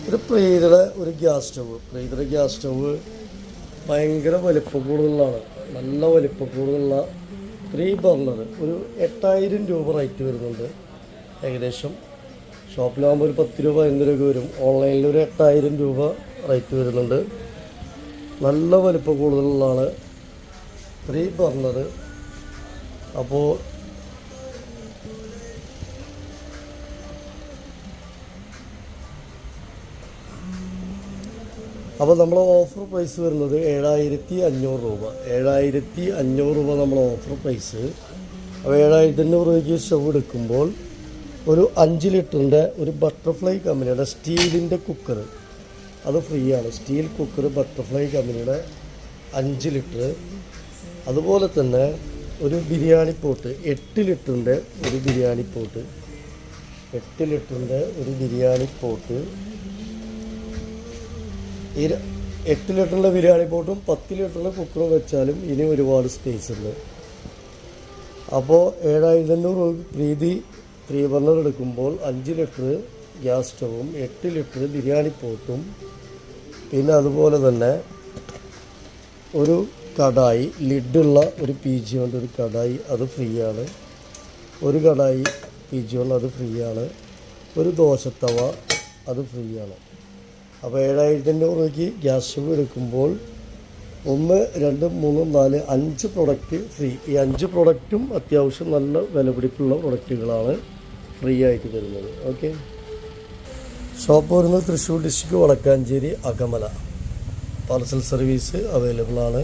ഒരു പ്രീതിയുടെ ഒരു gas stove ഭയങ്കര വലിപ്പം കൂടുതലാണ്, നല്ല വലിപ്പം കൂടുതലുള്ള 3 ബർണർ. ഒരു 8000 രൂപ റേറ്റ് വരുന്നുണ്ട് ഏകദേശം. ഷോപ്പിലാകുമ്പോൾ ഒരു 10 രൂപ 15 രൂപ വരും. ഓൺലൈനിൽ ഒരു 8000 രൂപ റേറ്റ് വരുന്നുണ്ട്. നല്ല വലിപ്പം കൂടുതലുള്ളതാണ് 3 ബർണർ. അപ്പോൾ നമ്മൾ ഓഫർ പ്രൈസ് വരുന്നത് 7500 രൂപ. 7500 രൂപ നമ്മൾ ഓഫർ പ്രൈസ്. അപ്പോൾ 7500 രൂപയ്ക്ക് സ്റ്റവ് എടുക്കുമ്പോൾ ഒരു 5 ലിറ്ററിൻ്റെ ഒരു ബട്ടർഫ്ലൈ കമ്പനിയുടെ സ്റ്റീലിൻ്റെ കുക്കർ അത് ഫ്രീ ആണ്. സ്റ്റീൽ കുക്കർ ബട്ടർഫ്ലൈ കമ്പനിയുടെ 5 ലിറ്റർ. അതുപോലെ തന്നെ ഒരു ബിരിയാണി പോട്ട് 8 ലിറ്ററിൻ്റെ ഒരു ബിരിയാണി പോട്ട് 8 ലിറ്ററിൻ്റെ ഒരു ബിരിയാണി പോട്ട്. ഈ 8 ലിറ്ററിൻ്റെ ബിരിയാണി പോട്ടും 10 ലിറ്ററിൻ്റെ കുക്കറും വെച്ചാലും ഇനി ഒരുപാട് സ്പേസ് ഉണ്ട്. അപ്പോൾ 7500 രൂപ പ്രീതി 3 ബർണർ എടുക്കുമ്പോൾ 5 ലിറ്റർ ഗ്യാസ് സ്റ്റവും 8 ലിറ്റർ ബിരിയാണി പോട്ടും പിന്നെ അതുപോലെ തന്നെ ഒരു കടായി ലിഡുള്ള ഒരു PG കൊണ്ട് ഒരു കടായി അത് ഫ്രീ ആണ്. ഒരു കടായി PG കൊണ്ട് അത് ഫ്രീ ആണ്. ഒരു ദോശത്തവ അത് ഫ്രീ ആണ്. അപ്പോൾ 7500 രൂപയ്ക്ക് ഗ്യാസ് സ്റ്റവ് എടുക്കുമ്പോൾ 1 2 3 4 5 പ്രൊഡക്റ്റ് ഫ്രീ. ഈ 5 പ്രൊഡക്റ്റും അത്യാവശ്യം നല്ല വിലപിടിപ്പുള്ള പ്രൊഡക്റ്റുകളാണ് ഫ്രീ ആയിട്ട് തരുന്നത്. ഓക്കെ. ഷോപ്പ് വരുന്നത് Thrissur district Vadakkanchery Akamala. Parcel service available ആണ്.